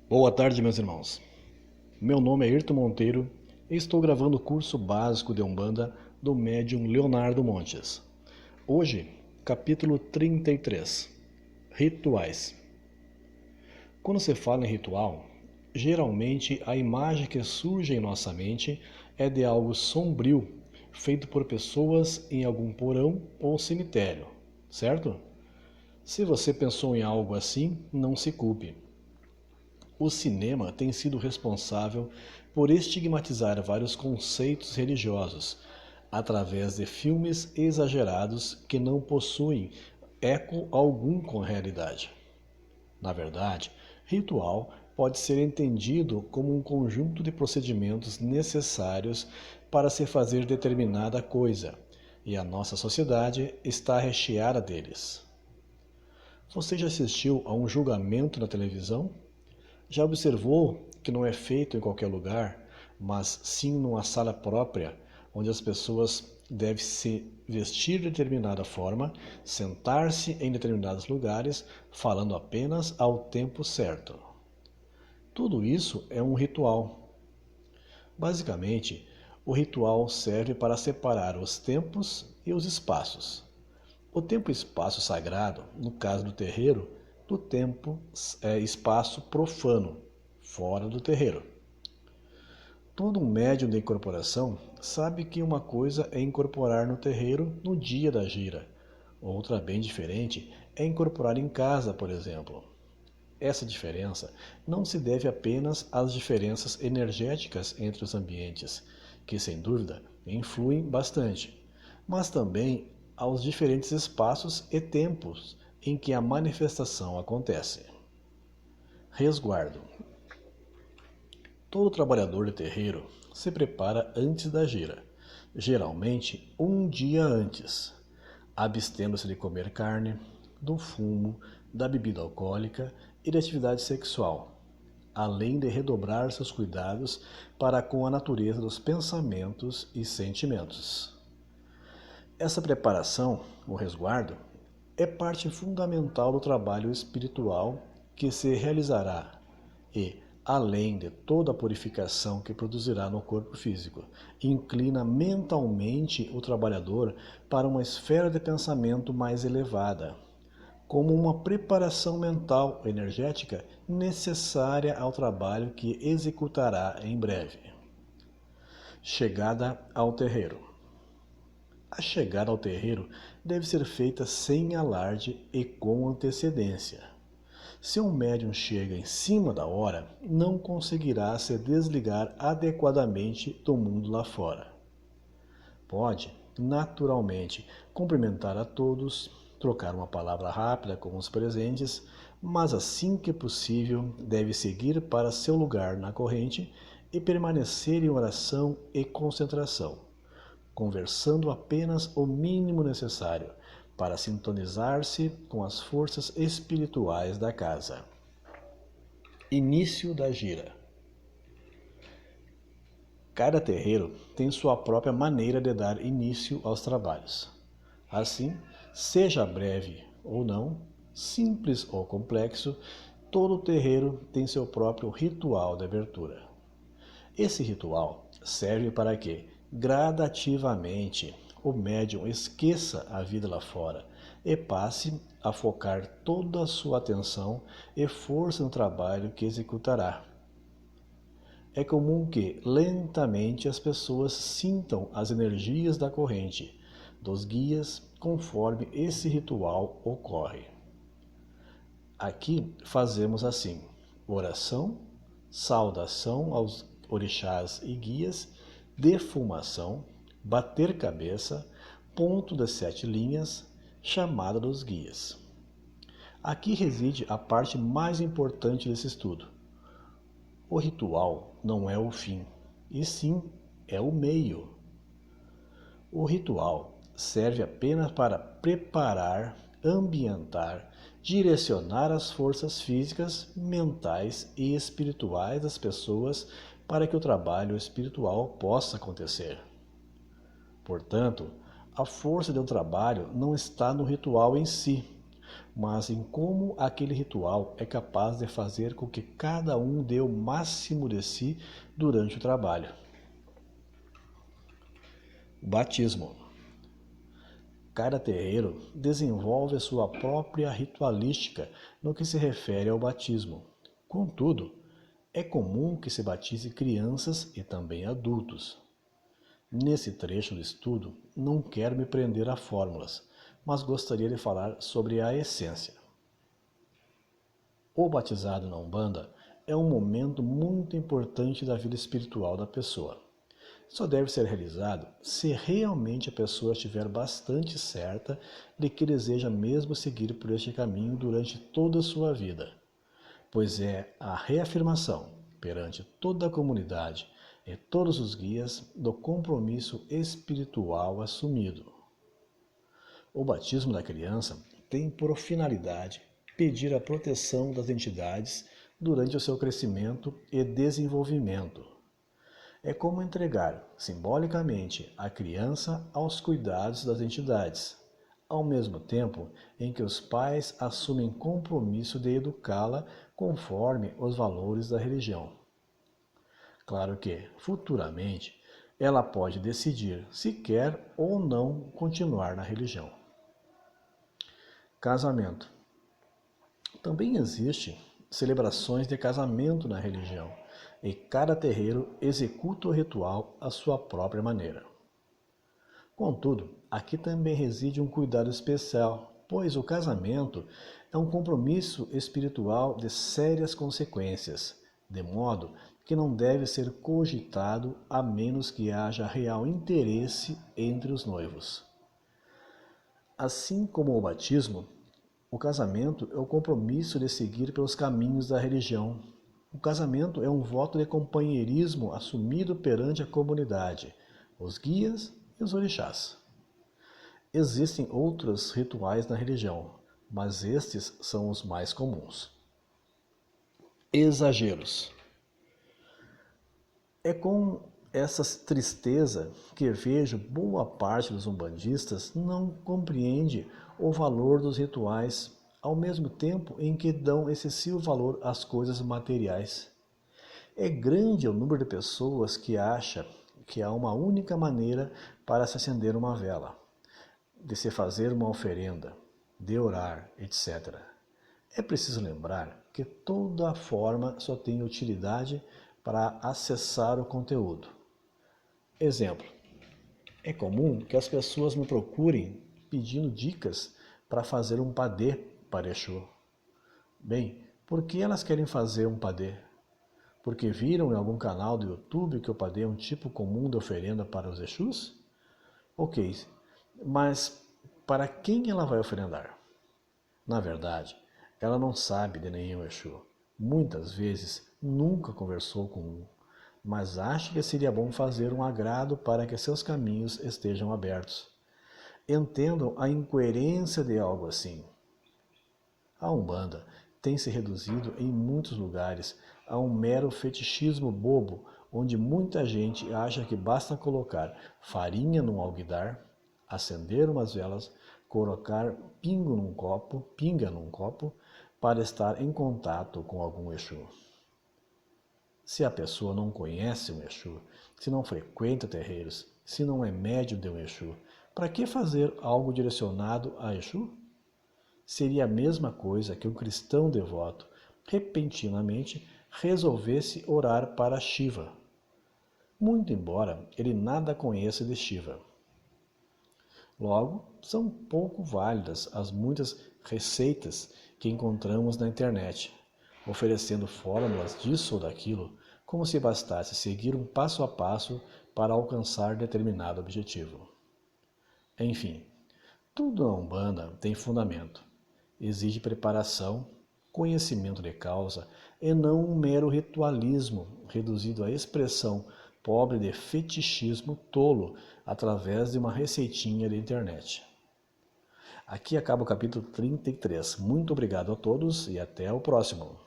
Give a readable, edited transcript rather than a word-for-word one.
Boa tarde, meus irmãos. Meu nome é Ayrton Monteiro e estou gravando o curso básico de Umbanda do médium Leonardo Montes. Hoje, capítulo 33, Rituais. Quando se fala em ritual, geralmente a imagem que surge em nossa mente é de algo sombrio, feito por pessoas em algum porão ou cemitério, certo? Se você pensou em algo assim, não se culpe. O cinema tem sido responsável por estigmatizar vários conceitos religiosos através de filmes exagerados que não possuem eco algum com a realidade. Na verdade, ritual pode ser entendido como um conjunto de procedimentos necessários para se fazer determinada coisa, e a nossa sociedade está recheada deles. Você já assistiu a um julgamento na televisão? Já observou que não é feito em qualquer lugar, mas sim numa sala própria, onde as pessoas devem se vestir de determinada forma, sentar-se em determinados lugares, falando apenas ao tempo certo. Tudo isso é um ritual. Basicamente, o ritual serve para separar os tempos e os espaços. O tempo e espaço sagrado, no caso do terreiro, do tempo é espaço profano, fora do terreiro. Todo um médium de incorporação sabe que uma coisa é incorporar no terreiro no dia da gira, outra bem diferente é incorporar em casa, por exemplo. Essa diferença não se deve apenas às diferenças energéticas entre os ambientes, que sem dúvida influem bastante, mas também aos diferentes espaços e tempos em que a manifestação acontece. Resguardo. Todo trabalhador de terreiro se prepara antes da gira, geralmente um dia antes, abstendo-se de comer carne, do fumo, da bebida alcoólica e da atividade sexual, além de redobrar seus cuidados para com a natureza dos pensamentos e sentimentos. Essa preparação, o resguardo, é parte fundamental do trabalho espiritual que se realizará e, além de toda a purificação que produzirá no corpo físico, inclina mentalmente o trabalhador para uma esfera de pensamento mais elevada, como uma preparação mental energética necessária ao trabalho que executará em breve. Chegada ao terreiro. A chegada ao terreiro deve ser feita sem alarde e com antecedência. Se um médium chega em cima da hora, não conseguirá se desligar adequadamente do mundo lá fora. Pode, naturalmente, cumprimentar a todos, trocar uma palavra rápida com os presentes, mas assim que possível deve seguir para seu lugar na corrente e permanecer em oração e concentração, conversando apenas o mínimo necessário para sintonizar-se com as forças espirituais da casa. Início da gira. Cada terreiro tem sua própria maneira de dar início aos trabalhos. Assim, seja breve ou não, simples ou complexo, todo terreiro tem seu próprio ritual de abertura. Esse ritual serve para que, gradativamente, o médium esqueça a vida lá fora e passe a focar toda a sua atenção e força no trabalho que executará. É comum que, lentamente, as pessoas sintam as energias da corrente, dos guias, conforme esse ritual ocorre. Aqui fazemos assim: oração, saudação aos orixás e guias, defumação, bater cabeça, ponto das 7 linhas, chamada dos guias. Aqui reside a parte mais importante desse estudo. O ritual não é o fim, e sim é o meio. O ritual serve apenas para preparar, ambientar, direcionar as forças físicas, mentais e espirituais das pessoas para que o trabalho espiritual possa acontecer. Portanto, a força do trabalho não está no ritual em si, mas em como aquele ritual é capaz de fazer com que cada um dê o máximo de si durante o trabalho. Batismo. Cada terreiro desenvolve a sua própria ritualística no que se refere ao batismo. Contudo, é comum que se batize crianças e também adultos. Nesse trecho do estudo, não quero me prender a fórmulas, mas gostaria de falar sobre a essência. O batizado na Umbanda é um momento muito importante da vida espiritual da pessoa. Só deve ser realizado se realmente a pessoa estiver bastante certa de que deseja mesmo seguir por este caminho durante toda a sua vida, pois é a reafirmação perante toda a comunidade e todos os guias do compromisso espiritual assumido. O batismo da criança tem por finalidade pedir a proteção das entidades durante o seu crescimento e desenvolvimento. É como entregar, simbolicamente, a criança aos cuidados das entidades, ao mesmo tempo em que os pais assumem compromisso de educá-la conforme os valores da religião. Claro que, futuramente, ela pode decidir se quer ou não continuar na religião. Casamento. Também existem celebrações de casamento na religião, e cada terreiro executa o ritual à sua própria maneira. Contudo, aqui também reside um cuidado especial, pois o casamento é um compromisso espiritual de sérias consequências, de modo que não deve ser cogitado a menos que haja real interesse entre os noivos. Assim como o batismo, o casamento é o compromisso de seguir pelos caminhos da religião. O casamento é um voto de companheirismo assumido perante a comunidade, os guias e os orixás. Existem outros rituais na religião, mas estes são os mais comuns. Exageros. É com essa tristeza que vejo boa parte dos umbandistas não compreende o valor dos rituais, ao mesmo tempo em que dão excessivo valor às coisas materiais. É grande o número de pessoas que acha que há uma única maneira para se acender uma vela, de se fazer uma oferenda, de orar, etc. É preciso lembrar que toda forma só tem utilidade para acessar o conteúdo. Exemplo: é comum que as pessoas me procurem pedindo dicas para fazer um padê para Exu. Bem, por que elas querem fazer um padê? Porque viram em algum canal do YouTube que o padê é um tipo comum de oferenda para os Exus? Ok, mas para quem ela vai oferendar? Na verdade, ela não sabe de nenhum Exu. Muitas vezes nunca conversou com um, mas acha que seria bom fazer um agrado para que seus caminhos estejam abertos. Entendam a incoerência de algo assim. A Umbanda tem se reduzido em muitos lugares a um mero fetichismo bobo, onde muita gente acha que basta colocar farinha num alguidar, acender umas velas, colocar pinga num copo, para estar em contato com algum Exu. Se a pessoa não conhece um Exu, se não frequenta terreiros, se não é médium de um Exu, para que fazer algo direcionado a Exu? Seria a mesma coisa que um cristão devoto, repentinamente, resolvesse orar para Shiva, muito embora ele nada conheça de Shiva. Logo, são pouco válidas as muitas receitas que encontramos na internet, oferecendo fórmulas disso ou daquilo, como se bastasse seguir um passo a passo para alcançar determinado objetivo. Enfim, tudo na Umbanda tem fundamento. Exige preparação, conhecimento de causa e não um mero ritualismo reduzido à expressão pobre de fetichismo tolo através de uma receitinha de internet. Aqui acaba o capítulo 33. Muito obrigado a todos e até o próximo.